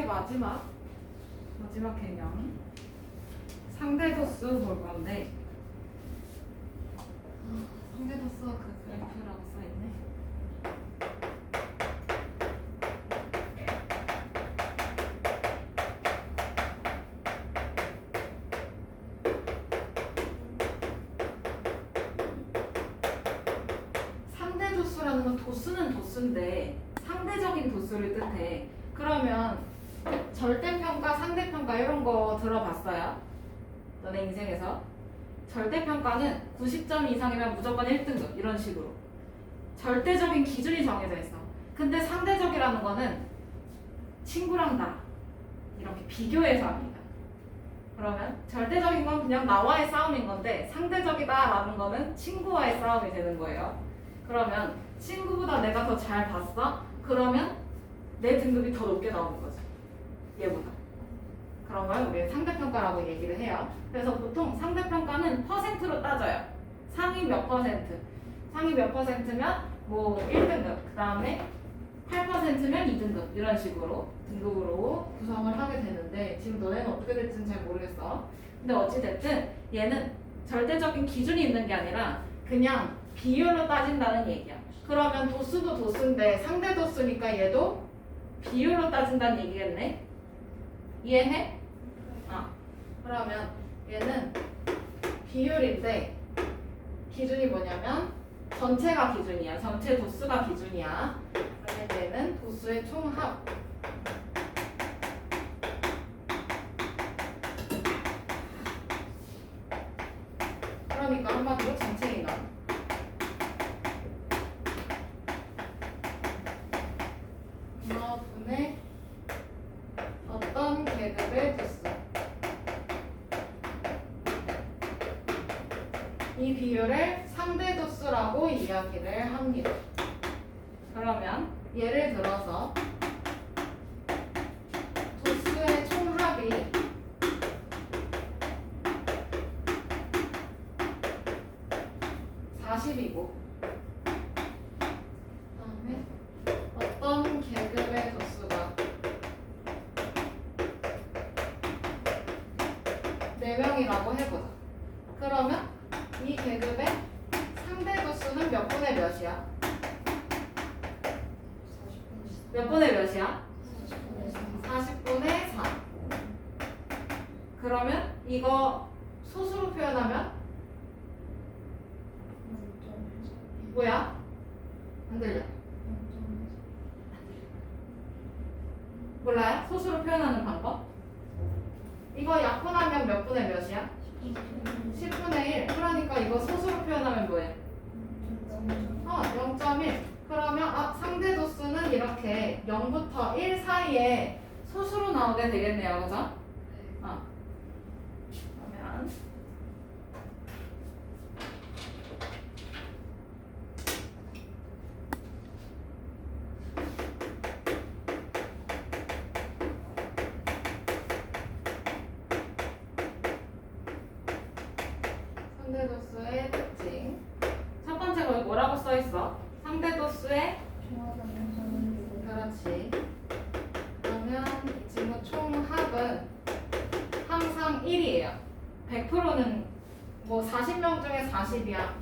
이제 마지막 개념 상대 도수 볼 건데 상대 도수 그 그래프라고 써있네. 상대 도수라는 건 도수는 도수인데 상대적인 도수를 뜻해. 그러면 절대평가, 상대평가 이런 거 들어봤어요? 너네 인생에서? 절대평가는 90점 이상이면 무조건 1등급 이런 식으로 절대적인 기준이 정해져 있어. 근데 상대적이라는 거는 친구랑 나 이렇게 비교해서 합니다. 그러면 절대적인 건 그냥 나와의 싸움인 건데 상대적이다라는 거는 친구와의 싸움이 되는 거예요. 그러면 친구보다 내가 더 잘 봤어? 그러면 내 등급이 더 높게 나오는 거죠. 얘보다. 그런 걸 우리는 상대평가라고 얘기를 해요. 그래서 보통 상대평가는 퍼센트로 따져요. 상위 몇 퍼센트. 상위 몇 퍼센트면 뭐 1등급, 그 다음에 8%면 2등급 이런 식으로 등급으로 구성을 하게 되는데 지금 너네는 어떻게 될지는 잘 모르겠어. 근데 어찌됐든 얘는 절대적인 기준이 있는 게 아니라 그냥 비율로 따진다는 얘기야. 그러면 도수도 도수인데 상대 도수니까 얘도 비율로 따진다는 얘기겠네. 이해해? 그러면 얘는 비율인데 기준이 뭐냐면 전체가 기준이야. 전체 도수가 기준이야. 그러면 얘는 도수의 총합. 그러니까 한마디로 전체 인원. 분의 어떤 계급의 도수. 이 비율을 상대 도수라고 이야기를 합니다. 그러면 예를 들어서 도수의 총합이 40이고 그다음에 어떤 계급의 도수가 4명이라고 해보자. 그러면 이 계급의 상대 도수는 몇 분의 몇이야? 몇 분의 몇이야? 40분의 4. 그러면 이거 소수로 표현하면 뭐야? 안 들려? 몰라요? 소수로 표현하는 방법? 이거 약분하면 몇 분의 몇이야? 10분의 1. 그러니까 이거 소수로 표현하면 뭐예요? 0.1. 그러면 상대 도수는 이렇게 0부터 1 사이에 소수로 나오게 되겠네요. 그죠? 그러면 상대도수의 특징. 첫 번째 거기 뭐라고 써있어? 상대도수의 그렇지. 그러면 이 친구 총합은 항상 1이에요. 100%는 뭐 40명 중에 40이야.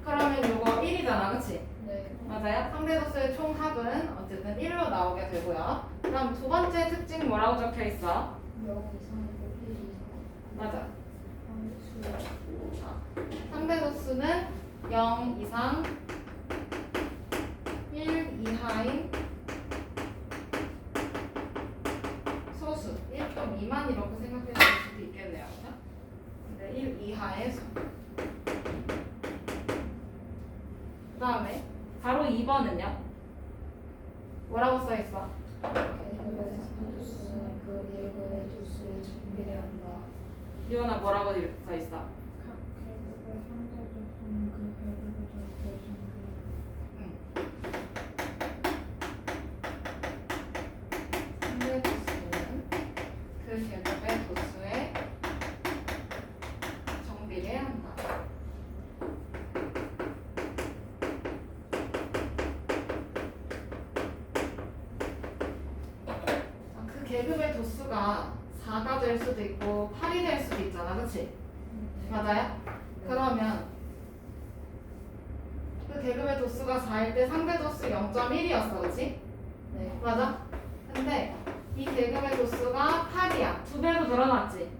그러면 이거 1이잖아. 그치? 네. 맞아요? 상대도수의 총합은 어쨌든 1로 나오게 되고요. 그럼 두 번째 특징 뭐라고 적혀 있어? 0 이상이고 1 이상. 맞아. 함수. 상대도수는 0 이상 1 이하인 소수 1.2만 이렇게 생각해 줄 수도 있겠네요. 그렇죠? 근데 1 이하의 수. 그 다음에 바로 2번은요? 뭐라고 써있어? 계급의 상대도수는 그 계급의 도수를 정비례한다. 이거나 뭐라고 써있어? 각 계급의 상대도수는 그 계급의 도수를 정비례한다. 상대도수는 그 계급의 도수에 정비를 한다. 계급의 도수가 4가 될 수도 있고 8이 될 수도 있잖아, 그치? 맞아요? 그러면 그 계급의 도수가 4일 때 상대 도수 0.1이었어, 그치? 네. 맞아? 근데 이 계급의 도수가 8이야. 2배로 늘어났지?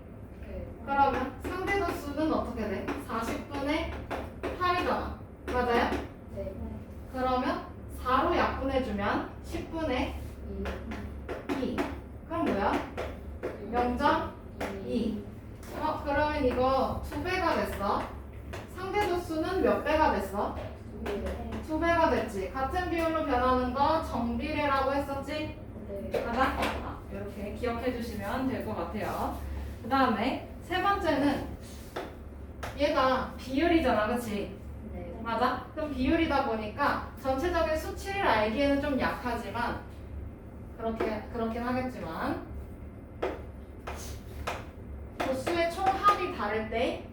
네. 그러면 상대 도수는 어떻게 돼? 40분의 8이잖아. 맞아요? 네. 그러면 4로 약분해주면 10분의 2. 그럼 뭐야? 0.2. 그러면 이거 2배가 됐어. 상대 도수는 몇 배가 됐어? 2배가 됐지. 같은 비율로 변하는 거 정비례라고 했었지? 네. 맞아? 이렇게 기억해 주시면 될 것 같아요. 그 다음에 세 번째는 얘가 비율이잖아, 그치? 네. 맞아? 그럼 비율이다 보니까 전체적인 수치를 알기에는 좀 약하지만 그렇긴 하겠지만 도수의 총합이 다를 때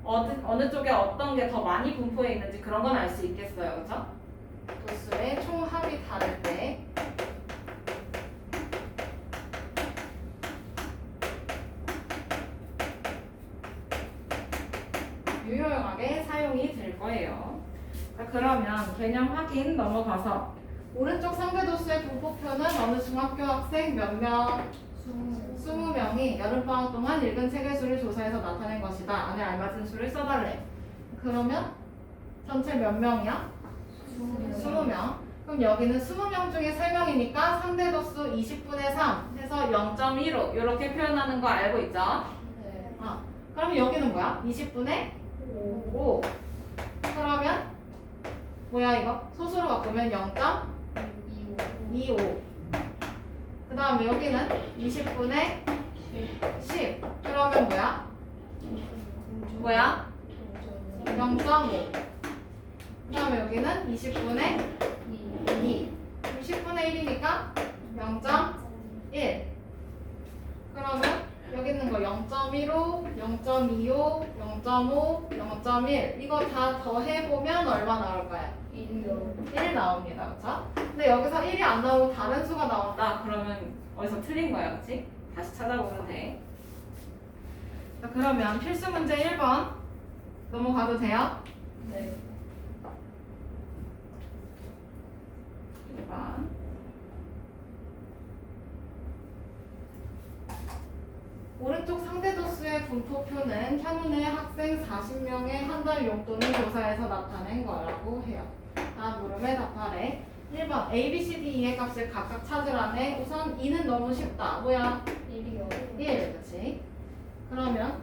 어느 쪽에 어떤 게 더 많이 분포해 있는지 그런 건 알 수 있겠어요, 그렇죠? 도수의 총합이 다를 때 유용하게 사용이 될 거예요. 자, 그러면 개념 확인 넘어가서 오른쪽 상대도수의 분포표는 어느 중학교 학생 몇 명? 20명이 여름방학 동안 읽은 책의 수를 조사해서 나타낸 것이다. 안에 알맞은 수를 써달래. 그러면 전체 몇 명이야? 20명. 그럼 여기는 20명 중에 3명이니까 상대도수 20분의 3 해서 0.15 이렇게 표현하는 거 알고 있죠? 네. 그럼 여기는 뭐야? 20분의 5. 그러면 뭐야 이거? 소수로 바꾸면 0.25. 그 다음에 여기는 20분의 10. 그러면 뭐야? 뭐야? 0.5. 그 다음에 여기는 20분의 2. 10분의 1이니까 0.1. 그러면 여기 있는 거 0.15, 0.25, 0.5, 0.1 이거 다 더해보면 얼마 나올까요? 1 나옵니다. 그쵸? 근데 여기서 1이 안 나오고 다른 수가 나온다. 그러면 어디서 틀린 거야. 그치? 다시 찾아보면 돼. 자, 그러면 필수 문제 1번 넘어가도 돼요? 네. 1번 오른쪽 상대도수의 분포표는 현운의 학생 40명의 한 달 용돈을 조사해서 나타낸 거라고 해요. 다음 물음에 답하래. 1번 A, B, C, D, E의 값을 각각 찾으라네. 우선 2는 너무 쉽다. 뭐야? 1이요. 1, 그치? 그러면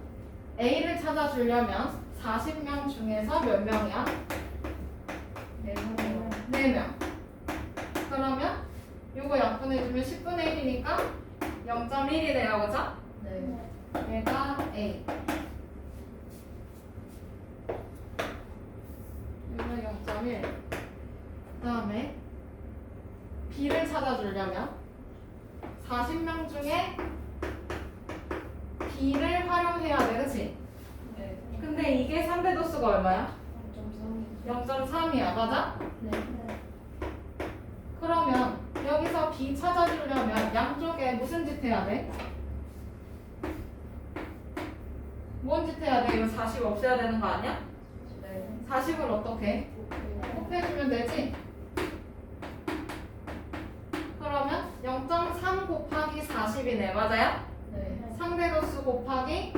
A를 찾아주려면 40명 중에서 몇 명이야? 4명. 4명. 그러면 요거 약분해주면 10분의 1이니까 0.1이 돼요. 그죠? 네. 얘가 A. 여기는 0.1. 그 다음에 B를 찾아주려면 40명 중에 B를 활용해야 돼, 그치? 네. 근데 이게 상대도수가 얼마야? 0.3이죠. 0.3이야, 맞아? 네. 그러면 여기서 B 찾아주려면 양쪽에 무슨 짓 해야 돼? 뭔 짓 해야 돼? 이거 40 없애야 되는 거 아니야? 네. 40을 어떻게? 곱해주면 되지? 그러면 0.3 곱하기 40이네, 맞아요? 네. 상대도수 곱하기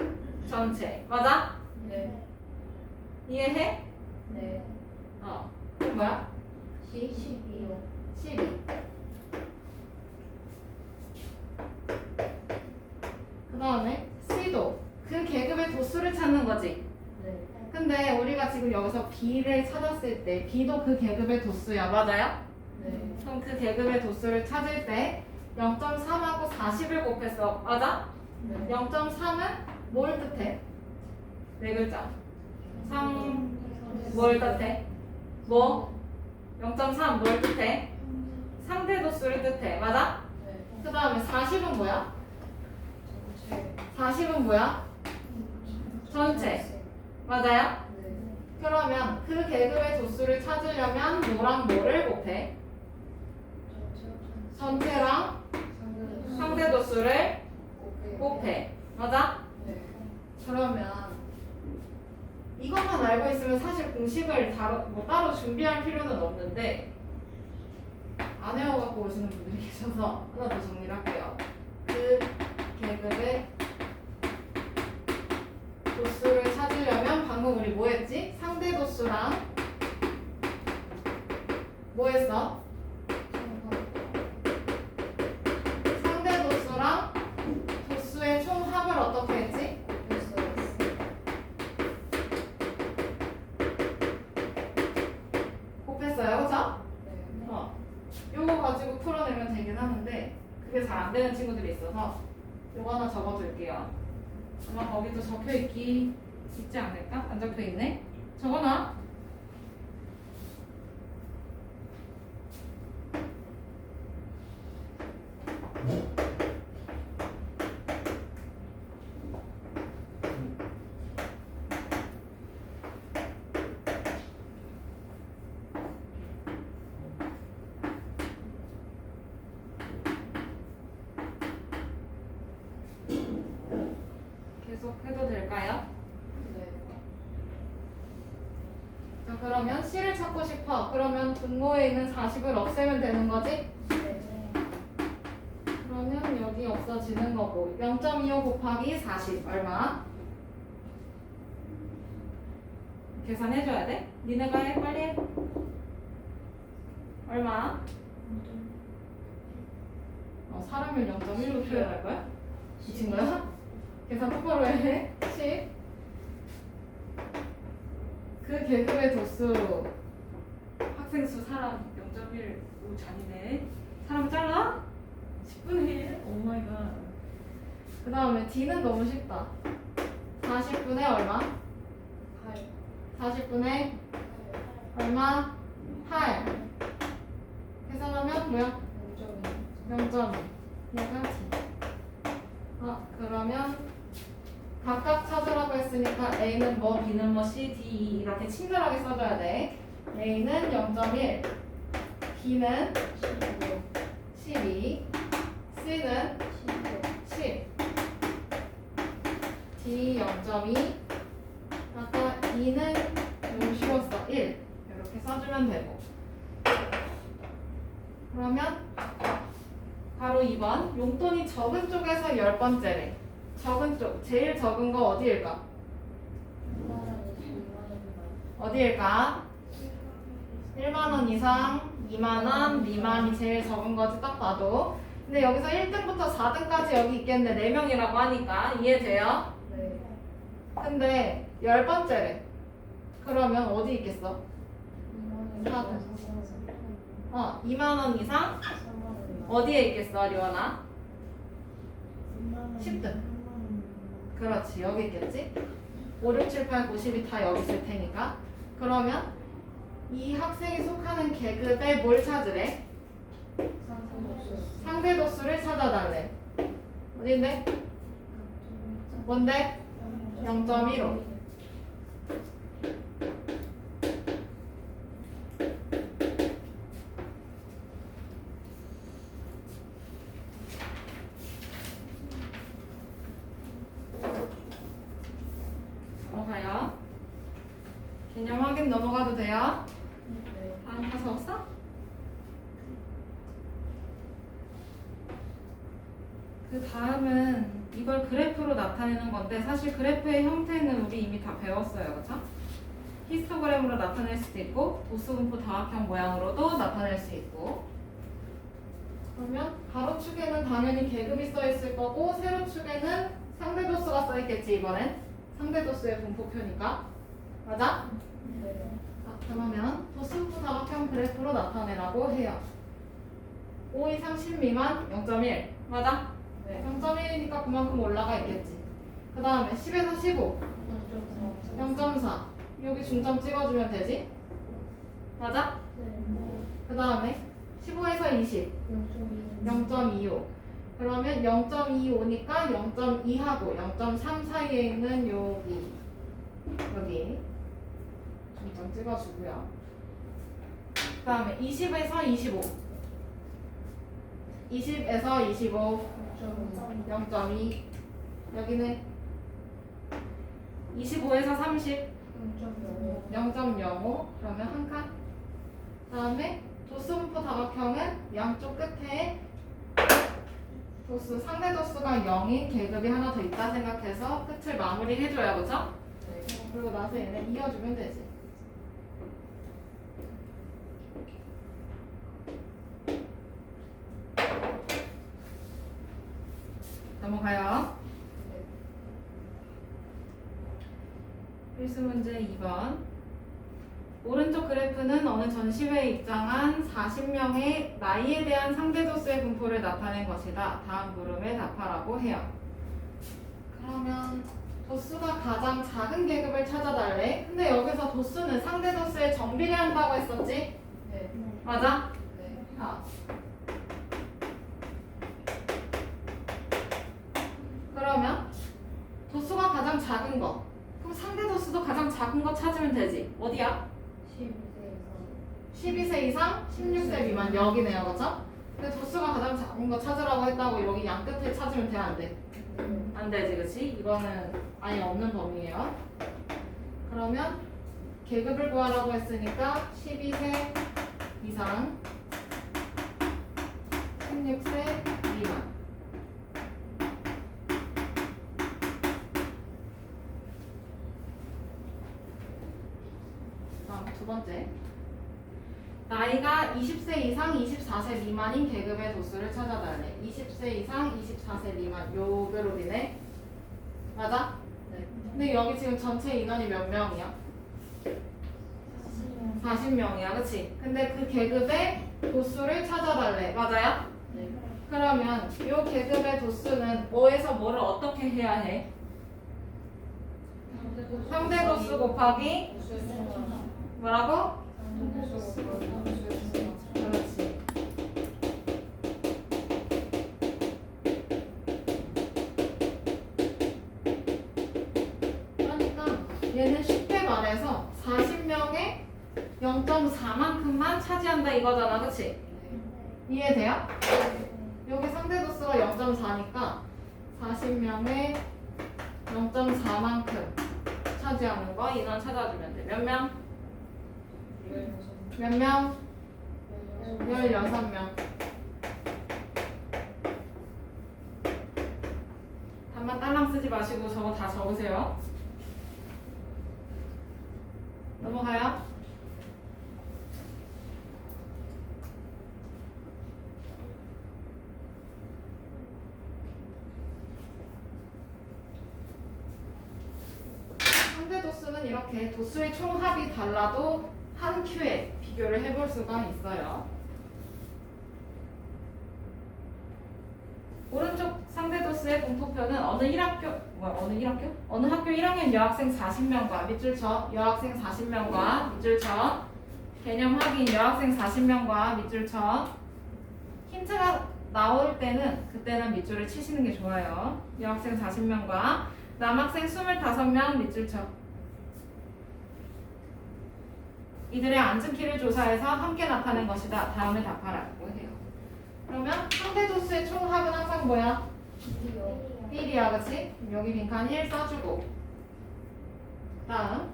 전체, 맞아? 네. 이해해? 네. 그럼 뭐야? 12요. 12. 그 다음에 C도 그 계급의 도수를 찾는 거지. 네. 근데 우리가 지금 여기서 B를 찾았을 때 B도 그 계급의 도수야, 맞아요? 네. 그럼 그 계급의 도수를 찾을 때 0.3하고 40을 곱했어, 맞아? 네. 0.3은 뭘 뜻해? 네 글자. 뭘 뜻해? 뭐? 0.3 뭘 뜻해? 상대 도수를 뜻해, 맞아? 네. 그 다음에 40은 뭐야? 전체. 40은 뭐야? 전체. 맞아요? 네. 그러면 그 계급의 도수를 찾으려면 뭐랑 뭐를 곱해? 전체. 전체랑 상대 도수를 곱해. 맞아? 네. 그러면 이것만 알고 있으면 사실 공식을 따로 준비할 필요는 없는데 안 외워갖고 오시는 분들이 계셔서 하나 더 정리를 할게요. 그 계급의 도수를 찾으려면 방금 우리 뭐 했지? 상대 도수랑 뭐 했어? 상대 도수랑 도수의 총합을 어떻게 했지? 곱했어요, 그쵸? 요거 가지고 풀어내면 되긴 하는데 그게 잘 안 되는 친구들이 있어서 요거 하나 적어둘게요. 아마 거기도 있지 않을까? 안 적혀있네? 적어놔. 계속 해도 될까요? 자, 그러면 C를 찾고 싶어. 그러면 분모에 있는 40을 없애면 되는 거지? 그러면 여기 없어지는 거고 0.25 곱하기 40 얼마? 계산해줘야 돼? 니네가 해 빨리 해. 얼마? 사람을 0.1로 표현할 거야? 미친 거야? 계산 똑바로 해. 10. 그 계급의 도수 학생 수 사람 0.1 잔이네. 사람 잘라? 10분의 1? 오마이갓. 그 다음에 D는 너무 쉽다. 40분의 얼마? 40분의 얼마? 8. 계산하면 뭐야? 0.2. 얘가 D. 그러면 각각 찾으라고 했으니까 A는 뭐, B는 뭐, C, D, E 이렇게 친절하게 써줘야 돼. A는 0.1, B는 12, C는 10, D 0.2, 아까 E는 너무 쉬웠어. 1 이렇게 써주면 되고. 그러면 바로 2번 용돈이 적은 쪽에서 10번째래. 적은 쪽, 제일 적은 거 어디일까? 어디일까? 1만원 이상, 2만원 미만이 제일 적은 거지 딱 봐도. 근데 여기서 1등부터 4등까지 여기 있겠는데 4명이라고 하니까 이해돼요? 네. 근데 10번째래. 그러면 어디 있겠어? 2만원 이상? 어디에 있겠어, 리원아? 10등. 그렇지, 여기 있겠지? 5, 6, 7, 8, 9, 10이 다 여기 있을 테니까. 그러면 이 학생이 속하는 계급에 뭘 찾으래? 상대 도수를 찾아달래. 어딘데? 뭔데? 0.15. 넘어가요. 개념 확인 넘어가도 돼요? 다음 가서 없어? 그 다음은 이걸 그래프로 나타내는 건데 사실 그래프의 형태는 우리 이미 다 배웠어요. 그쵸? 히스토그램으로 나타낼 수도 있고 도수분포 다각형 모양으로도 나타낼 수 있고. 그러면 가로축에는 당연히 계급이 써 있을 거고 세로축에는 상대 도수가 써 있겠지. 이번엔 상대 도수의 분포표니까. 맞아? 그러면 도수분포 다각형 그래프로 나타내라고 해요. 5 이상 10 미만 0.1 맞아? 0.1이니까 그만큼 올라가 있겠지. 그 다음에 10에서 15 0.4 여기 중점 찍어주면 되지? 맞아? 그 다음에 15에서 20 0.25 그러면 0.25니까 0.2하고 0.3 사이에 있는 여기 중점 찍어주고요. 그 다음에 20에서 25 20에서 25 0.2 여기는 25에서 30 0.05 그러면 한 칸. 다음에 도수 분포 다각형은 양쪽 끝에 도수 상대 도수가 0인 계급이 하나 더 있다 생각해서 끝을 마무리해줘요, 그쵸? 그리고 나서 얘네 이어주면 되지. 넘어가요. 필수 문제 2번. 오른쪽 그래프는 어느 전시회에 입장한 40명의 나이에 대한 상대 도수의 분포를 나타낸 것이다. 다음 물음에 답하라고 해요. 그러면 도수가 가장 작은 계급을 찾아달래. 근데 여기서 도수는 상대 도수에 정비례한다고 했었지? 네. 맞아? 네. 그러면 도수가 가장 작은 거. 그럼 상대 도수도 가장 작은 거 찾으면 되지. 어디야? 12세 이상, 16세 미만 여기네요, 그렇죠? 근데 도수가 가장 작은 거 찾으라고 했다고 여기 양 끝을 찾으면 돼, 안 돼? 안 되지, 그렇지? 이거는 아예 없는 범위예요. 그러면 계급을 구하라고 했으니까 12세 이상, 16세 미만. 다음 두 번째. 나이가 20세 이상 24세 미만인 계급의 도수를 찾아달래. 20세 이상 24세 미만 요 그룹이네. 맞아? 네. 근데 여기 지금 전체 인원이 몇 명이야? 40명이야, 그치? 근데 그 계급의 도수를 찾아달래. 맞아요? 네. 그러면 요 계급의 도수는 뭐에서 뭐를 어떻게 해야 해? 상대 도수 곱하기 뭐라고? 그렇지. 그러니까 얘는 쉽게 말해서 40명의 0.4만큼만 차지한다 이거잖아, 그치? 이해돼요? 여기 상대 도수가 0.4니까 40명의 0.4만큼 차지하는 거 인원 찾아주면 돼. 몇 명? 몇 명? 16명. 답만 딸랑 쓰지 마시고 저거 다 적으세요. 넘어가요. 상대 도수는 이렇게 도수의 총합이 달라도 한 큐에 비교를 해볼 수가 있어요. 오른쪽 상대 도수의 분포표는 어느 1학교 어느 학교 1학년 여학생 40명과 밑줄 쳐 여학생 40명과 밑줄 쳐 개념 확인 여학생 40명과 밑줄 쳐 힌트가 나올 때는 그때는 밑줄을 치시는 게 좋아요. 여학생 40명과 남학생 25명 밑줄 쳐 이들의 앉은 키를 조사해서 함께 나타낸 것이다. 다음에 답하라고 해요. 그러면 상대 도수의 총합은 항상 뭐야? 1이야, 그치? 여기 빈칸 1 써주고 다음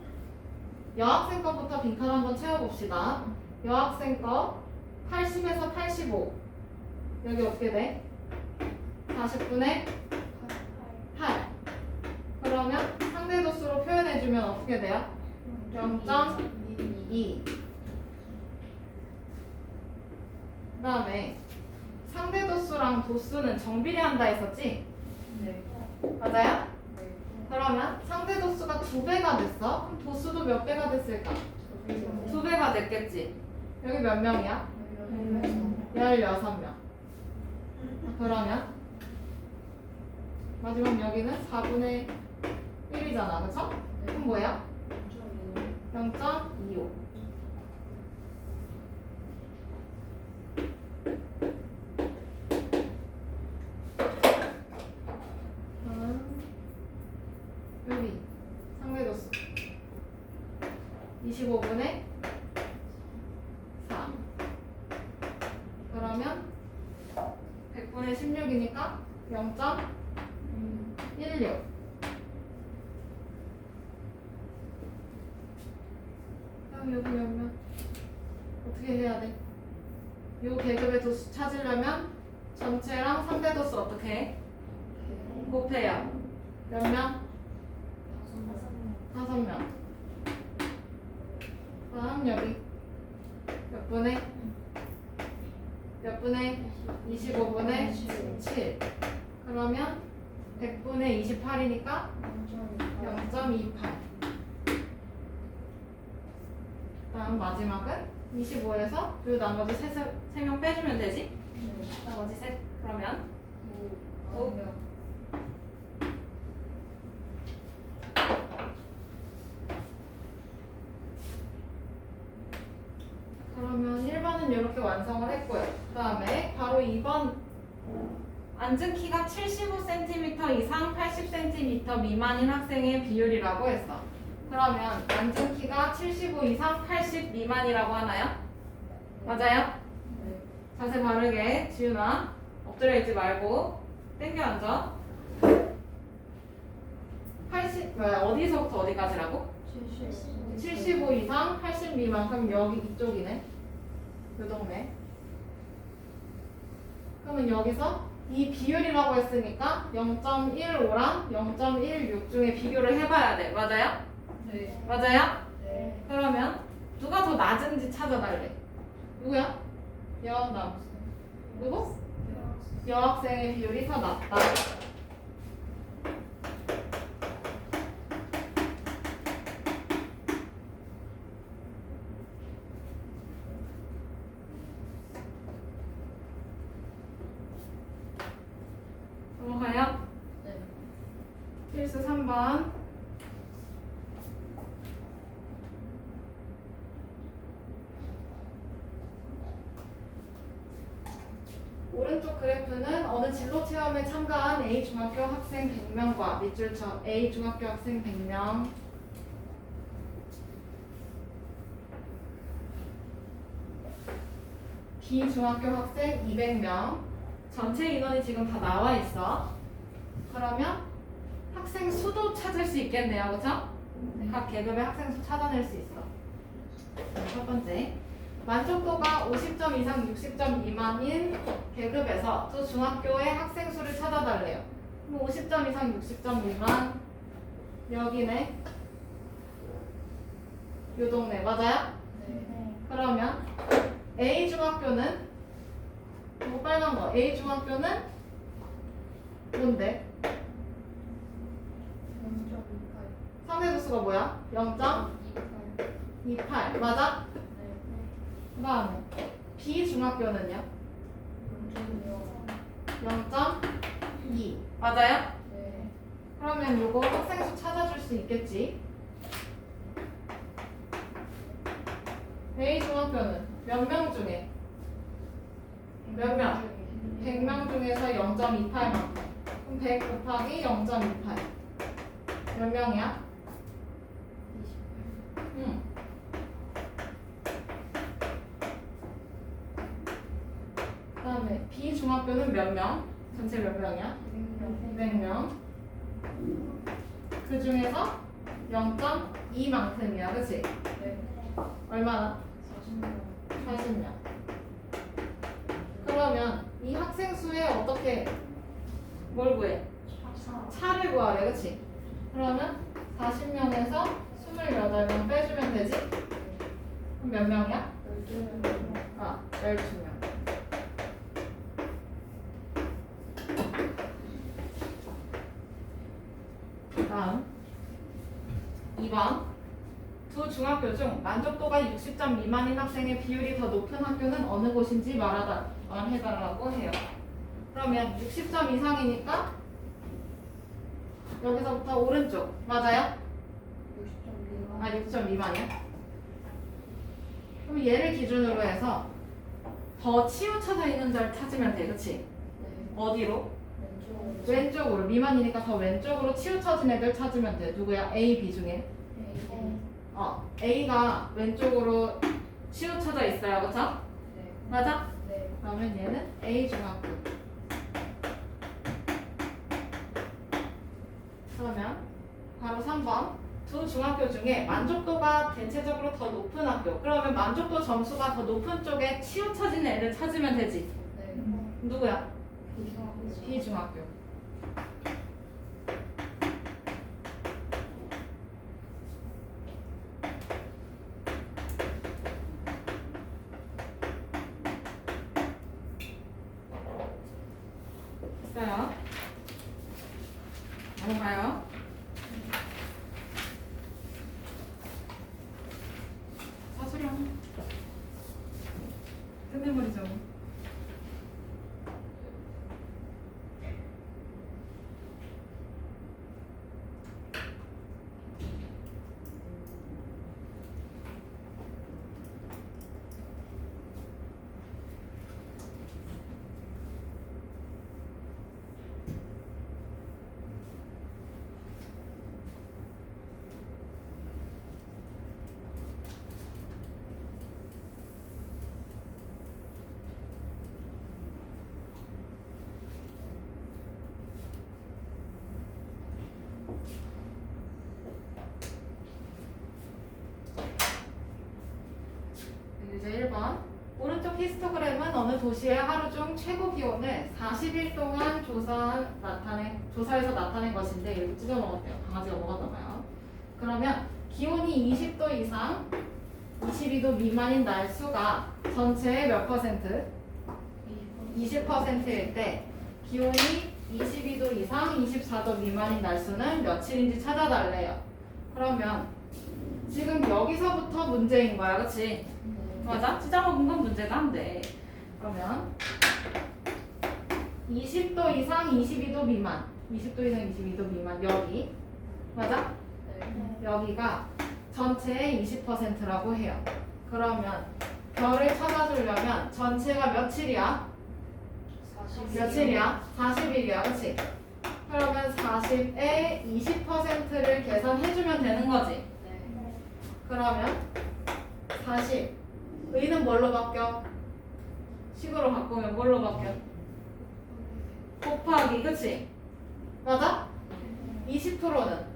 여학생 거부터 빈칸 한번 채워봅시다. 여학생 거 80에서 85 여기 어떻게 돼? 40분의 8 그러면 상대 도수로 표현해주면 어떻게 돼요? 0.2 그 다음에 상대 도수랑 도수는 정비례한다 했었지? 네. 맞아요? 그러면 상대 도수가 2배가 됐어? 그럼 도수도 몇 배가 됐을까? 2배가 됐겠지? 여기 몇 명이야? 16명. 그러면 마지막 여기는 4분의 1이잖아, 그쵸? 그럼 뭐야? 0.25. 여기 상대도수 25분의 4 그러면 100분의 16이니까 0.16. 그럼 여기 몇면 어떻게 해야 돼? 요 계급의 도수 찾으려면 전체랑 상대 도수 어떻게 해? 곱해요. 몇 명? 5명. 다음 여기 몇 분의? 몇 분의? 25분의 7. 그러면 100분의 28이니까 0.28. 다음 마지막은 25에서 요 나머지 3명 빼주면 되지? 나머지 셋. 그러면 5. 그러면 1번은 이렇게 완성을 했고요. 그 다음에 바로 2번 앉은 키가 75cm 이상 80cm 미만인 학생의 비율이라고 했어. 그러면 앉은 키가 75 이상 80 미만이라고 하나요? 맞아요? 자세 바르게. 지윤아 엎드려 있지 말고 땡겨 앉아. 80 어디서부터 어디까지라고? 75 이상 80 미만. 그럼 여기 이쪽이네. 요 동네. 그러면 여기서 이 비율이라고 했으니까 0.15랑 0.16 중에 비교를 해봐야 돼. 맞아요? 네. 맞아요? 네. 그러면 누가 더 낮은지 찾아달래. 누구야? 여남. 누구? 여학생의 비율이 더 낮다. 넘어가요? 네. 필수 3번. 오른쪽 그래프는 어느 진로 체험에 참가한 A 중학교 학생 100명과 밑줄 쳐 A 중학교 학생 100명, B 중학교 학생 200명. 전체 인원이 지금 다 나와 있어. 그러면 학생 수도 찾을 수 있겠네요, 그렇죠? 각 계급의 학생 수 찾아낼 수 있어. 첫 번째, 만족도가 50점 이상 60점 미만인 계급에서 두 중학교의 학생 수를 찾아달래요. 그럼 50점 이상 60점 미만 여기네. 요 동네 맞아요? 네. 그러면 A 중학교는 이거 빨간 거 A 중학교는 뭔데? 0.28. 상대 도수가 뭐야? 0.28 맞아? 네. 그 다음에 B 중학교는요? 0.2 맞아요? 네. 그러면 요거 학생 수 찾아줄 수 있겠지? A 중학교는 몇 명 중에? 몇 명? 100명 중에서 0.28만큼. 그럼 100 곱하기 0.28. 몇 명이야? 28. 그 다음에 B 중학교는 몇 명? 전체 몇 명이야? 200명. 그 중에서 0.2만큼이야, 그치? 네. 얼마나? 40명. 40명. 그러면 이 학생 수에 어떻게 뭘 구해? 차를 구하래, 그치? 그러면 40명에서 28명 빼주면 되지? 그럼 몇 명이야? 12명. 아, 12명. 다음 2번. 두 중학교 중 만족도가 60점 미만인 학생의 비율이 더 높은 학교는 어느 곳인지 말해달라고 해요. 그러면 60점 이상이니까 여기서부터 오른쪽 맞아요? 60점 미만. 아 60점 미만이야? 그럼 얘를 기준으로 해서 더 치우쳐져 있는 절 찾으면 돼, 그치? 네. 어디로? 왼쪽으로. 왼쪽으로. 미만이니까 더 왼쪽으로 치우쳐진 애들 찾으면 돼. 누구야? A, B 중에. 네. A가 왼쪽으로 치우쳐져 있어요, 그쵸? 네. 맞아? 네. 그러면 얘는 A 중학교. 3번 두 중학교 중에 만족도가 대체적으로 더 높은 학교. 그러면 만족도 점수가 더 높은 쪽에 치우쳐지는 애를 찾으면 되지. 네. 누구야? B중학교. 됐어요. 넘어가요. 사수령. 끝내버리죠. 이제 1번. 오른쪽 히스토그램은 어느 도시의 하루 중 최고 기온을 40일 동안 조사해서 나타낸 것인데 이렇게 찢어 먹었대요. 강아지가 먹었나 봐요. 그러면 기온이 20도 이상 22도 미만인 날 수가 전체의 몇 퍼센트? 20%일 때 기온이 22도 이상 24도 미만인 날 수는 며칠인지 찾아달래요. 그러면 지금 여기서부터 문제인 거야, 그치? 맞아? 찢어먹은 건 문제가 안 돼. 그러면 20도 이상 22도 미만 20도 이상 22도 미만 여기 맞아? 여기가 전체의 20%라고 해요. 그러면 별을 찾아주려면 전체가 며칠이야? 며칠이야? 40일이야, 그치? 그러면 40에 20%를 계산해주면 되는 거지. 그러면 40 의는 뭘로 바뀌어? 식으로 바꾸면 뭘로 바뀌어? 곱하기, 그치? 맞아? 20%는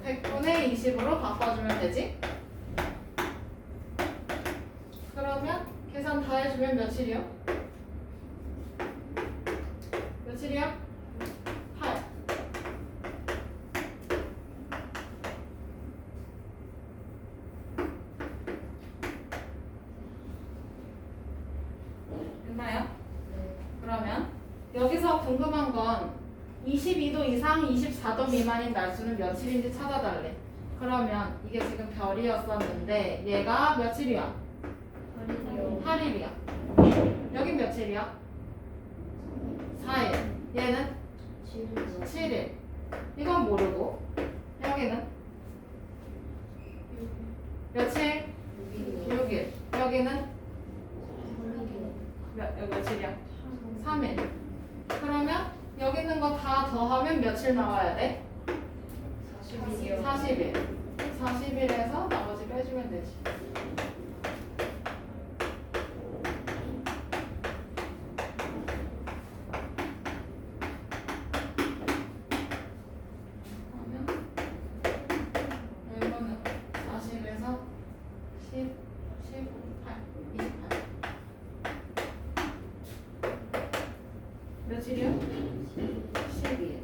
100분의 20으로 바꿔주면 되지? 그러면 계산 다 해주면 며칠이요? 며칠이야? 8. 됐나요? 그러면 여기서 궁금한 건 22도 이상 24도 미만인 날수는 며칠인지 찾아달래. 그러면 이게 지금 별이었었는데 얘가 며칠이야? 8일이야. 여긴 며칠이야? 4일. 얘는 7일. 이건 모르고 여기는 며칠? 6일. 여기는 여기 며칠이야? 3일. 그러면 여기 있는 거 다 더하면 며칠 나와야 돼? 40일. 40일에서 나머지 빼주면 되지. 그러면 이거는 40에서 10, 18, 28. 며칠이요? 12일.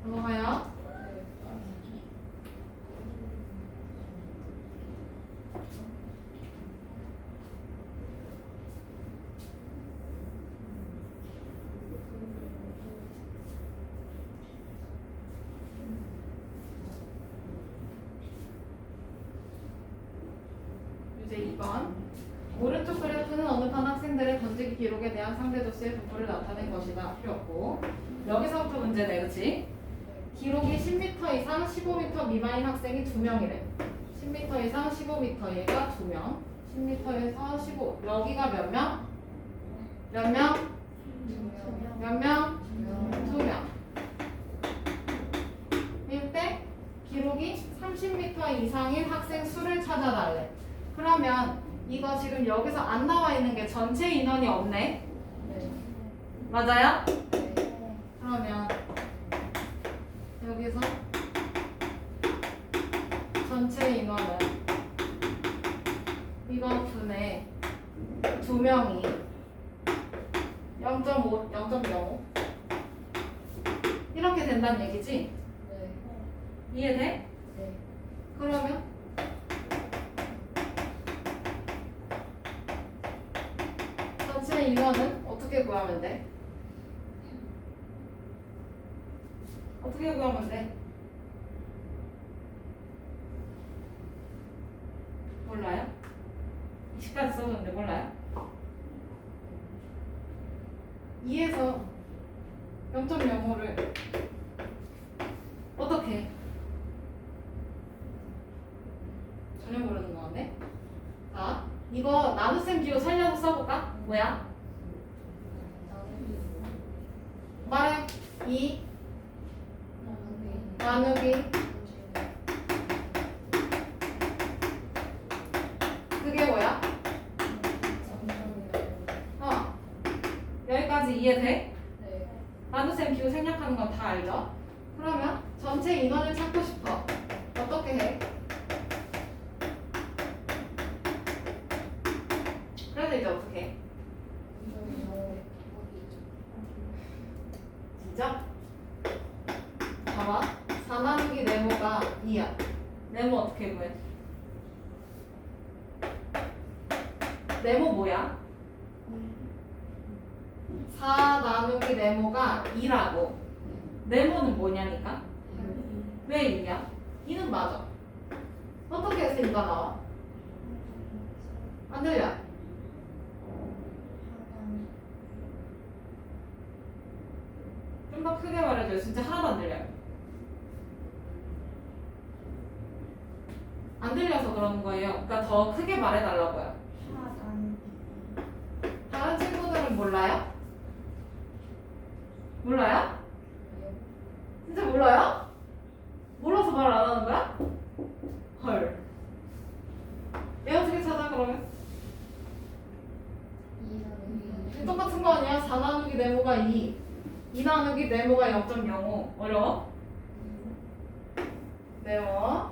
넘어가요. 이제 2번. 오른쪽 그래프는 어느 반 학생들의 던지기 기록에 대한 상대 도수의 분포를 나타낸 것이다. 필요 없고. 여기서부터 문제네, 그치? 기록이 10m 이상 15m 미만인 학생이 2명이래. 10m 이상 15m 얘가 2명. 10m에서 15. 여기가 몇 명? 몇 명? 몇 명? 2명. 이때 기록이 30m 이상인 학생 수를 찾아달래. 그러면 이거 지금 여기서 안 나와 있는 게 전체 인원이 없네. 네. 맞아요? 네. 그러면 여기서 전체 인원은 이거 분의 2명이 0.5, 0.05 이렇게 된다는 얘기지? 네. 이해돼? 네. 그러면 전체 인원은 어떻게 구하면 돼? 어떻게 구하면 돼? 몰라요? 20까지 써줬는데 몰라요? 2에서 0.05를 어떻게? 전혀 모르는 거 같네? 자, 이거 나눗셈 기호 살려서 써볼까? 뭐야? 말해. 2 나누기 그게 뭐야? 여기까지 이해돼? 네. 나눗셈 기호 생략하는 건 다 알죠? 그러면 전체 인원을 찾고 싶어. 어떻게 해? 그래서 이제 어떻게 해? 진짜? 봐봐. 4 나누기 네모가 2야. 네모 어떻게 구해? 네모 뭐야? 4 나누기 네모가 2라고. 네모는 뭐냐니까? 왜 2냐? 2는 맞아. 어떻게 해서 2가 나와? 안 들려? 좀 더 크게 말해줘요. 진짜 하나도 안 들려요. 안 들려서 그러는 거예요. 그러니까 더 크게 말해달라고요. 다른 친구들은 몰라요? 몰라요? 진짜 몰라요? 몰라서 말 안 하는 거야? 헐. 얘 어떻게 찾아 그러면? 똑같은 거 아니야? 4 나누기 네모가 2 나누기 네모가 0.05 어려워? 네모.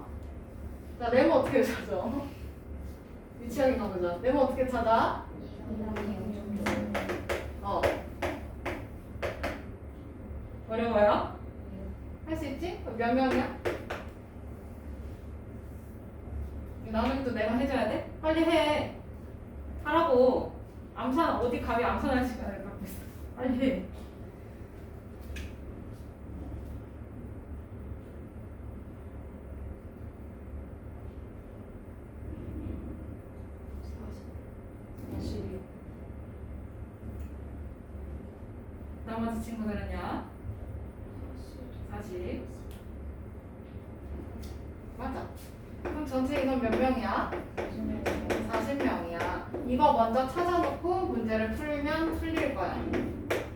자, 네모 어떻게 찾아? 유치하게 가보자. 네모 어떻게 찾아? 어. 어려워요? 할 수 있지? 그럼 몇 명이야? 나누기도 내가 해줘야 돼? 빨리 해. 하라고. 암산 어디 감히 암산할 시간을 갖고 있어. 빨리 해. 나머지 친구들은요? 40. 맞아. 그럼 전체 인원 몇 명이야? 40명이야. 이거 먼저 찾아놓고 문제를 풀면 풀릴 거야.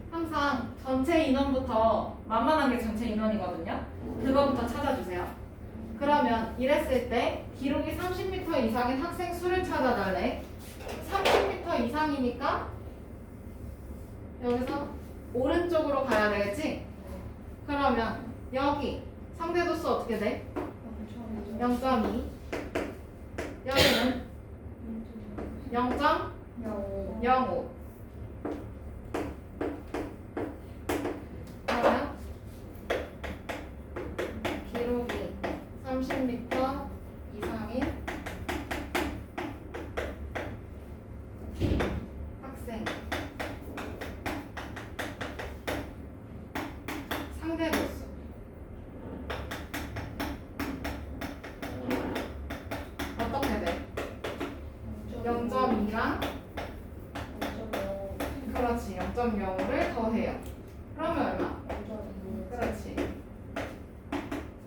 항상 전체 인원부터 만만한 게 전체 인원이거든요. 그거부터 찾아주세요. 그러면 이랬을 때 기록이 30m 이상인 학생 수를 찾아달래. 30m 이상이니까 여기서 오른쪽으로 가야 되겠지? 그러면 여기 상대 도수 어떻게 돼? 0.2. 여기는 0.05. 그러면 기록이 30m 이상인 학생 상대 도수 어떻게 돼? 0.2랑 그렇지 0.05를 더해요. 그러면 얼마? 그렇지.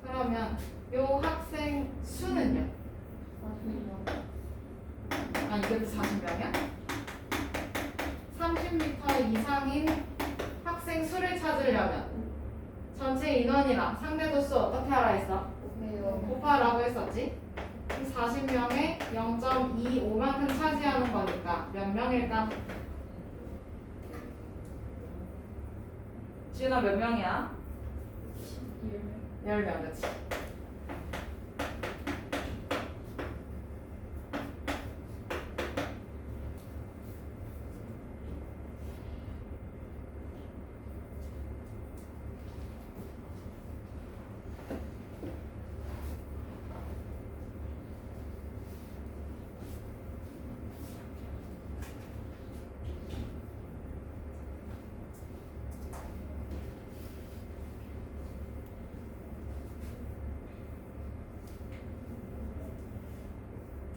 그러면 요 학생 수는요? 아 이게 40명이야? 30m 이상인 학생 수를 찾으려면 전체 인원이랑 상대 도수 어떻게 하라 했어? 곱하라고 했었지? 40명에 0.25만큼 차지하는 거니까 몇 명일까? 지은아 몇 명이야? 10명, 그치?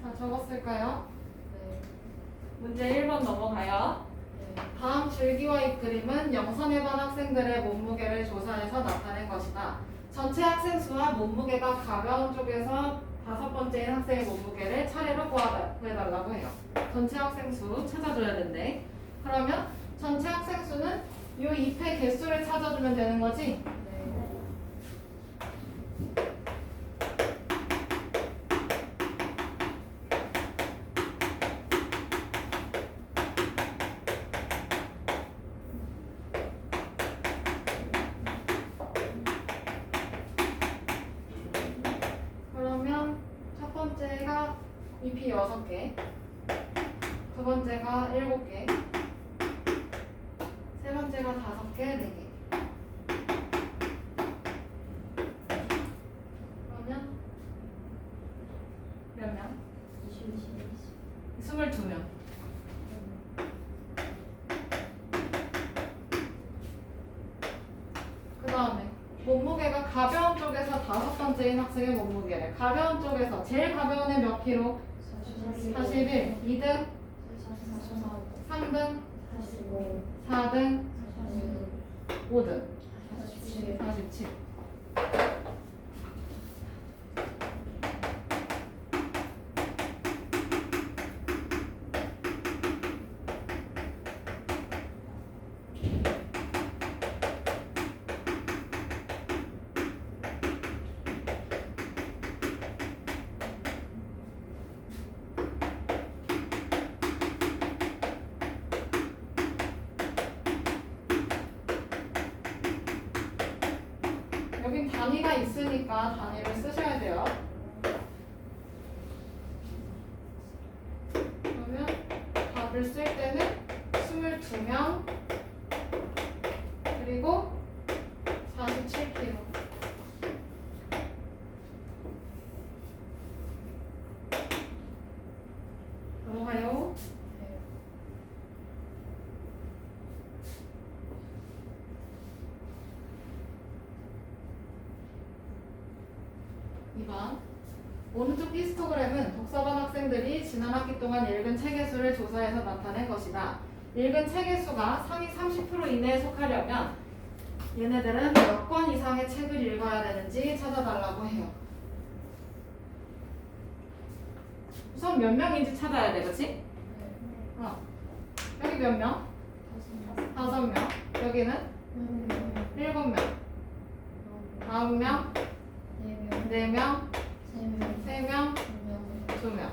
다 적었을까요? 네. 문제 1번 넘어가요. 네. 다음 줄기와 잎그림은 영선해반 학생들의 몸무게를 조사해서 나타낸 것이다. 전체 학생 수와 몸무게가 가벼운 쪽에서 5번째인 학생의 몸무게를 차례로 구해달라고 해요. 전체 학생 수 찾아줘야 된대. 그러면 전체 학생 수는 이 잎의 개수를 찾아주면 되는 거지? 네. 그러면 첫 번째가 잎이 6개, 두 번째가 7개, 세 번째가 5개, 4개. 그러면 몇 명? 22명. 그 다음에 몸무게가 가벼운 쪽에서 5번째인 학생의 몸무게를 가벼운 쪽에서 제일 가벼운 애 몇 킬로? 41. 2등, 3등, 4등, 5등, 47. 여긴 단위가 있으니까 단위를 쓰셔야 돼요. 그러면 답을 쓸 때는 22명 그리고 47kg. 넘어가요. 2번. 오른쪽 히스토그램은 독서반 학생들이 지난 학기 동안 읽은 책의 수를 조사해서 나타낸 것이다. 읽은 책의 수가 상위 30% 이내에 속하려면 얘네들은 몇 권 이상의 책을 읽어야 되는지 찾아달라고 해요. 우선 몇 명인지 찾아야 돼, 그치? 여기 몇 명? 5명. 여기는 7명. 9명. 4명. 3명. 2명.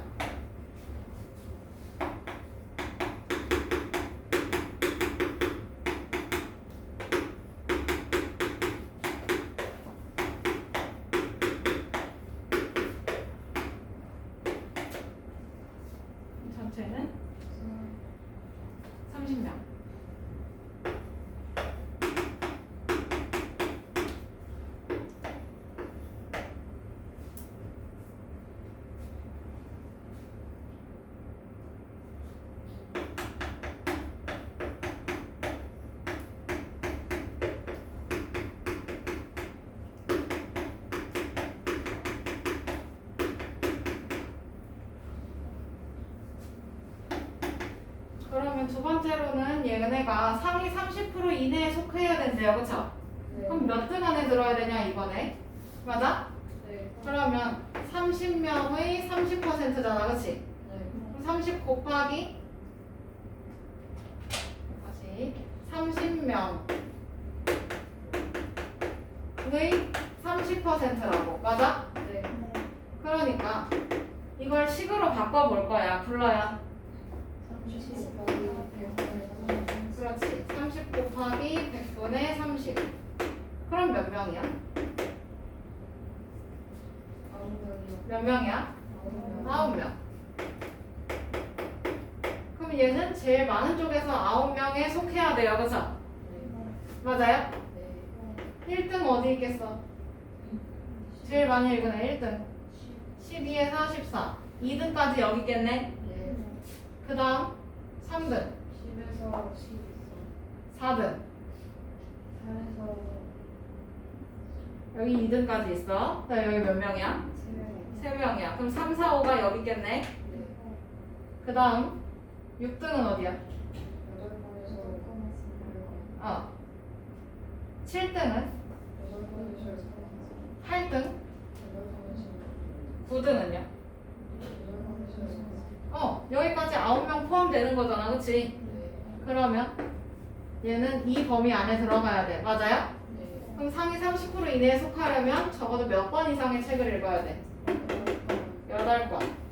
전체는 30명. 그러면 두 번째로는 얘네가 상위 30% 이내에 속해야 된대요. 그쵸? 그럼 몇 등 안에 들어야 되냐 이번에? 맞아? 그러면 30명의 30%잖아. 그치? 그럼 30 곱하기 다시 30명의 30%라고. 맞아? 그러니까 이걸 식으로 바꿔볼 거야. 불러요. 30 곱하기 100분의 30. 그렇지. 30 곱하기 100분의 30. 그럼 몇 명이야? 9명이요. 몇 명이야? 9명. 9명. 그럼 얘는 제일 많은 쪽에서 9명에 속해야 돼요. 그쵸? 맞아요? 네. 1등 어디 있겠어? 제일 많이 읽은 애 1등. 12에서 14. 2등까지 여기 있겠네. 네. 그 다음 3등, 10에서 10 있어. 4등. 4에서 여기 2등까지 있어. 그 다음 여기 몇 명이야? 3명. 3명이야. 그럼 3, 4, 5가 여기 있겠네. 네. 그 다음 6등은 어디야? 8번에서 7등은? 8번에서 8등? 8번에서 9등은요? 8번에서 여기까지 9명 포함되는 거잖아. 그치? 네. 그러면 얘는 이 범위 안에 들어가야 돼. 맞아요? 네. 그럼 상위 30% 이내에 속하려면 적어도 몇 번 이상의 책을 읽어야 돼? 8번.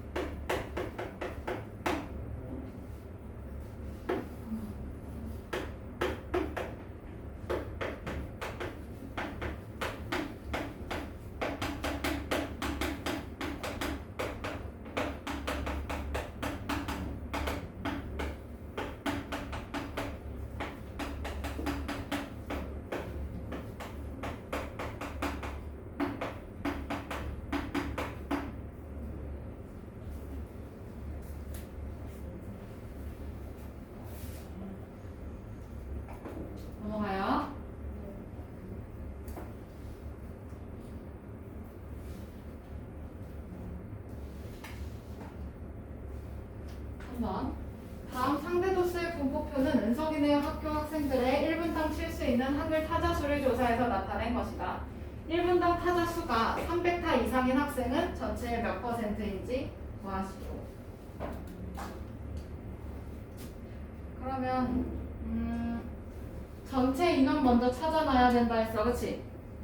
넘어가요. 한번 다음 상대도수의 분포표는 은석이네 학교 학생들의 1분당 칠 수 있는 한글 타자 수를 조사해서 나타낸 것이다. 1분당 타자 수가 300타 이상인 학생은 전체의 몇 %인지 구하시오. 그러면 전체 인원 먼저 찾아놔야 된다 했어. 그치?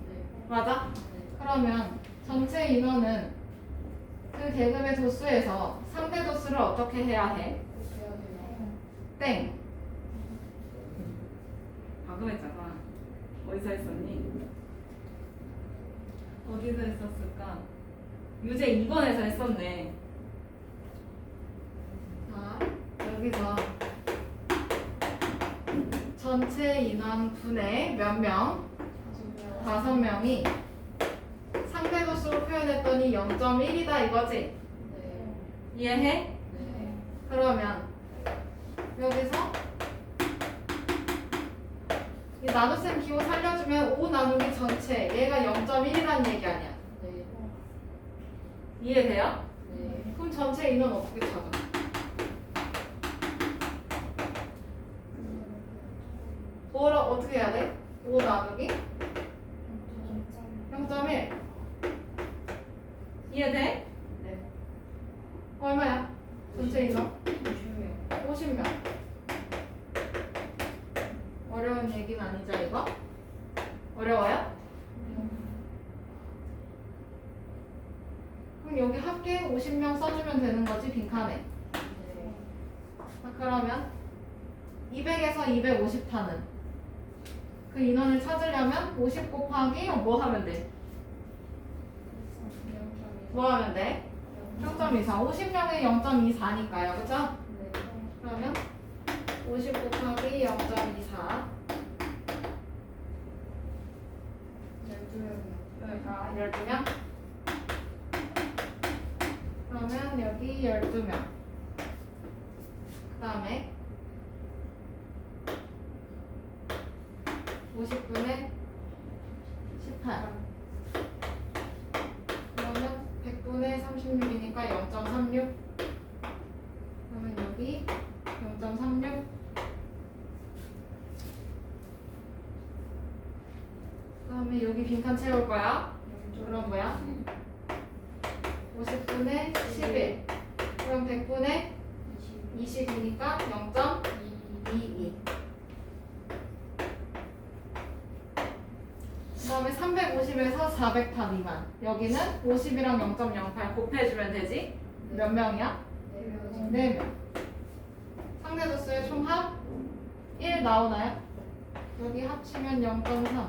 네. 맞아? 그러면 전체 인원은 그 계급의 도수에서 상대 도수를 어떻게 해야 해? 그렇게 해야 돼요. 땡. 방금 했잖아. 어디서 했었니? 어디서 했었을까? 유제 2번에서 했었네. 자, 여기서 전체 인원 분의 몇 명? 5명이 상대 도수로 표현했더니 0.1이다 이거지? 네. 이해해? 네. 그러면 여기서 이 나눗셈 기호 살려주면 5 나누기 전체 얘가 0.1이라는 얘기 아니야? 네. 이해돼요? 네. 그럼 전체 인원 어떻게 찾아? 5를 어떻게 해야 돼? 5 나누기 0.1 이해돼? 네. 얼마야? 전체 인원? 50명. 50명. 어려운 얘기는 아니죠 이거? 어려워요? 그럼 여기 합계 50명 써주면 되는 거지 빈칸에. 네. 자, 그러면 200에서 250타는 그 인원을 찾으려면 50 곱하기 뭐 하면 돼? 뭐 하면 돼? 0.24 50명에 0.24니까요 그쵸? 네. 그러면 50 곱하기 0.24 자 12명 그러면 여기 12명 그 다음에 50분의 18 그러면 100분의 36이니까 0.36 그러면 여기 0.36 그다음에 여기 빈칸 채울 거야. 그럼 뭐야? 50분의 11 그럼 100분의 20이니까 0.22 그 다음에 350에서 400타 미만 여기는 50이랑 0.08 곱해주면 되지? 몇 명이야? 4명. 4명. 상대 도수의 총합 1 나오나요? 여기 합치면 0.3.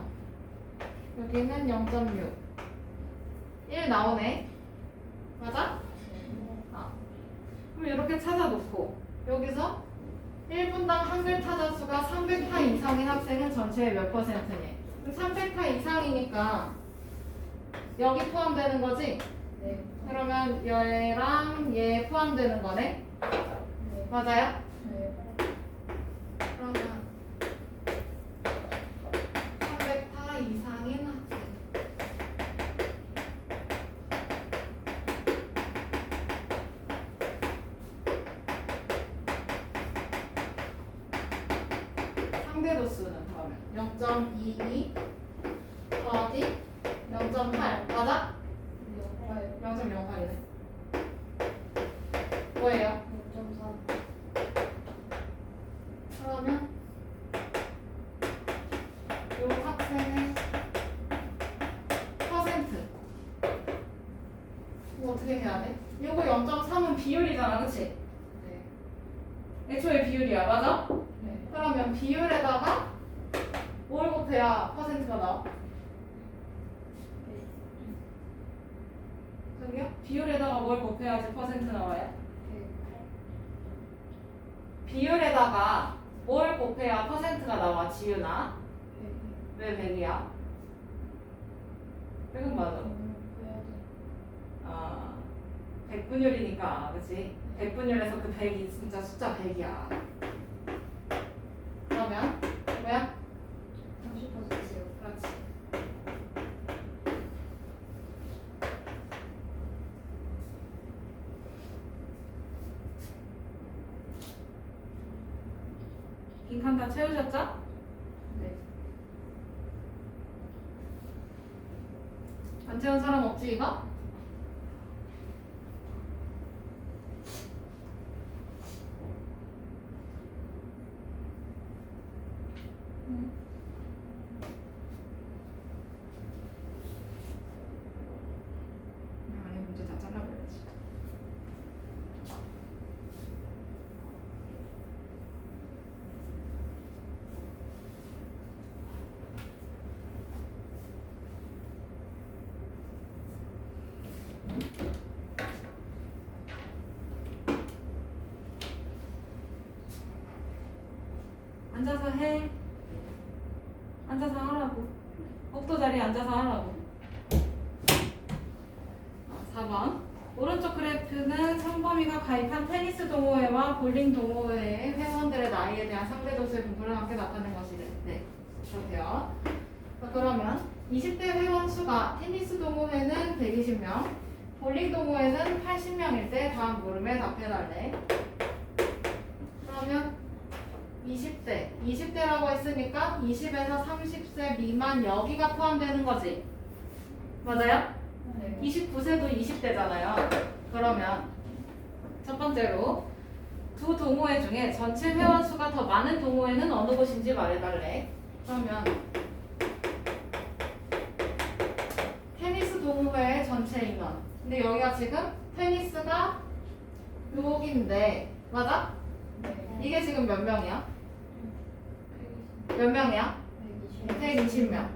여기는 0.6. 1 나오네. 맞아? 그럼 이렇게 찾아놓고 여기서 1분당 한글 타자수가 300타 이상인 학생은 전체의 몇 %니? 300타 이상이니까 여기 포함되는 거지? 네. 그러면 얘랑 얘 포함되는 거네? 네. 맞아요? 네. 그러면 300타 이상인 학생 상대 도수는 그러면 0.22 더하기 0.8 맞아? 0.08이네 뭐예요? 0.4. 그러면 요 학생의 퍼센트 이거 어떻게 해야 돼? 이거 0.3은 비율이잖아 그치? 네. 애초에 비율이야 맞아? 네. 그러면 비율에다가 뭘 곱해야 퍼센트가 나와? 저기요? 비율에다가 뭘 곱해야지 퍼센트 나와요? 비율에다가 뭘 곱해야 퍼센트가 나와 지윤아? 왜 100이야? 100은 맞아. 아, 100분율이니까, 그치? 100분율에서 그 100이 진짜 숫자 100이야. 그러면, 뭐야? 30%요. 그렇지. 빈칸 다 채우셨죠? 네. 안 채운 사람 없지, 이거? 아니, 문제 다 잘라버려야지. 앉아서 해. 앉아서 하라고. 복도 자리에 앉아서 하라고. 4번. 오른쪽 그래프는 성범이가 가입한 테니스 동호회와 볼링 동호회의 회원들의 나이에 대한 상대도수의 분포를 함께 나타낸 것이래. 네. 그렇대요. 자, 그러면 20대 회원 수가 테니스 동호회는 120명, 볼링 동호회는 80명일 때 다음 물음에 답해달래. 그러면 20대라고 했으니까 20에서 30세 미만 여기가 포함되는 거지. 맞아요? 네. 29세도 20대잖아요. 그러면 첫 번째로 두 동호회 중에 전체 회원 수가 더 많은 동호회는 어느 곳인지 말해달래. 그러면 테니스 동호회의 전체 인원. 근데 여기가 지금 테니스가 여기인데 맞아? 네. 이게 지금 몇 명이야? 몇 명이야? 120명.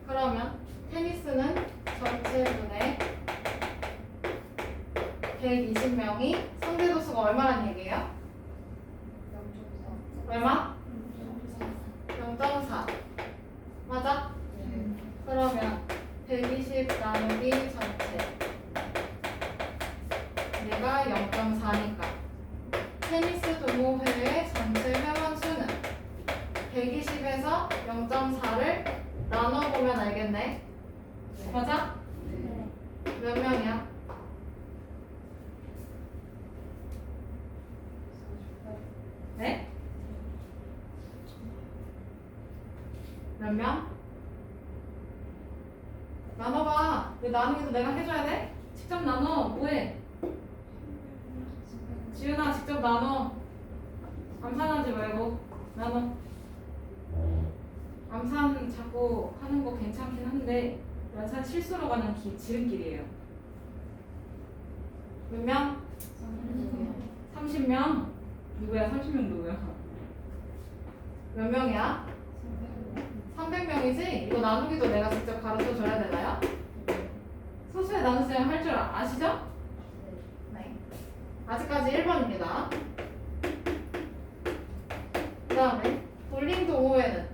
그러면 테니스는 전체 분의 120명이 상대도수가 얼마란 얘기예요? 0.4. 얼마? 0.4. 맞아? 네. 그러면 120 나누기 전체 얘가 0.4니까 테니스 동호회의 전체 회원 수는 120에서 0.4를 나눠보면 알겠네. 맞아? 네. 몇 명이야? 48. 네? 몇 명? 나눠봐. 왜 나누기도 내가 해줘야 돼? 직접 나눠. 뭐해? 지윤아 직접 나눠. 암산하지 말고 나눠. 암산 자꾸 하는 거 괜찮긴 한데 암산 실수로 가는 지름길이에요. 몇 명? 30명? 누구야? 30명 누구야? 몇 명이야? 300명이지? 이거 나누기도 내가 직접 가르쳐 줘야 되나요? 소수의 나눗셈 할 줄 아시죠? 네. 아직까지 1번입니다. 그 다음에 볼링 동호회는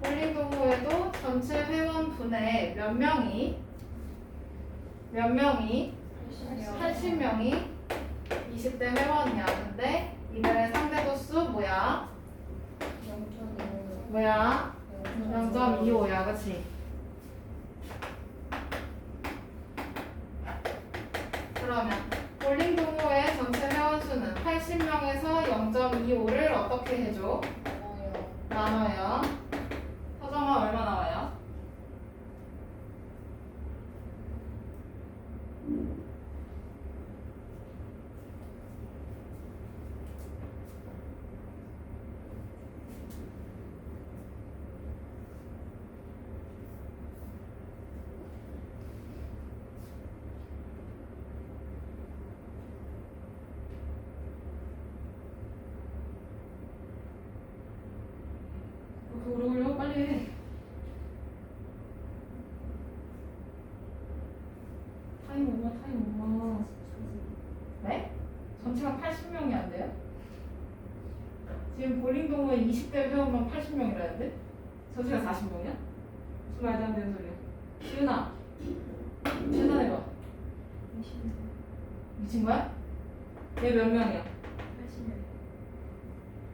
볼링 동호회도 전체 회원분의 몇 명이 80명이 20대 회원이야. 근데 이들의 상대 도수 뭐야? 0.25야. 그치? 그러면 볼링 동호회 전체 회원 수는 80명에서 0.25를 어떻게 해줘? 나눠요. 서정아 얼마 나와요? 오래 걸려 빨리 해. 타임 얼마? 네? 전체가 80명이 안 돼요? 지금 볼링 동호회 20대 회원만 80명이라는데? 전체가 40명이야? 무슨 말도 안 되는 소리야. 지은아 계산해봐. 미친 거야? 얘 몇 명이야?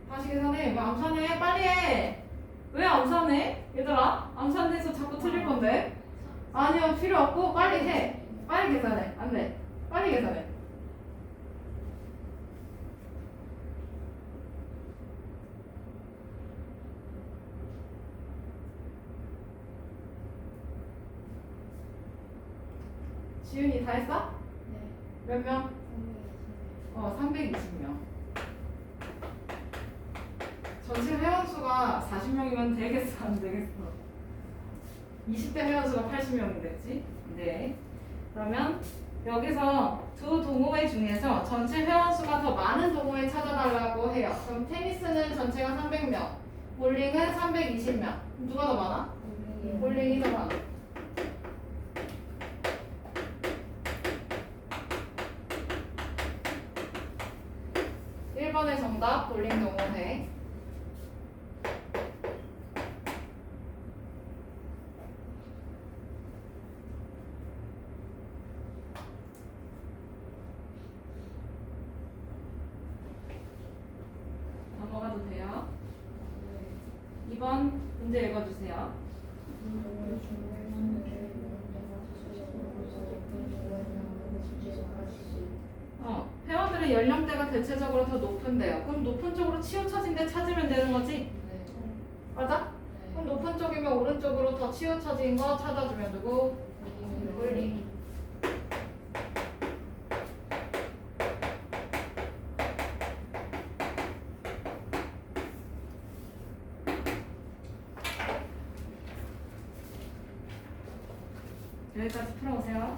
다시 계산해. 왜 암산해? 빨리 해. 왜 암산해? 얘들아 암산돼서 자꾸 틀릴 건데. 아니요 필요 없고 빨리 해. 빨리 계산해. 안 돼. 빨리 계산해. 지윤이 다 했어? 몇 명? 320명. 전체 회원수가 40명이면 되겠어? 안 되겠어? 20대 회원수가 80명이 됐지? 네. 그러면 여기서 두 동호회 중에서 전체 회원수가 더 많은 동호회 찾아달라고 해요. 그럼 테니스는 전체가 300명, 볼링은 320명. 누가 더 많아? 볼링이 더 많아. (1번의) 정답 볼링 동호회. 넘어가도 돼요. 2번 문제 읽어주세요. 회원들의 연령대가 대체적으로 더 높은데요. 그럼 높은 쪽으로 치우쳐진 데 찾으면 되는 거지? 맞아? 그럼 높은 쪽이면 오른쪽으로 더 치우쳐진 거 찾아주면 누구? 볼링. 여기까지 풀어오세요.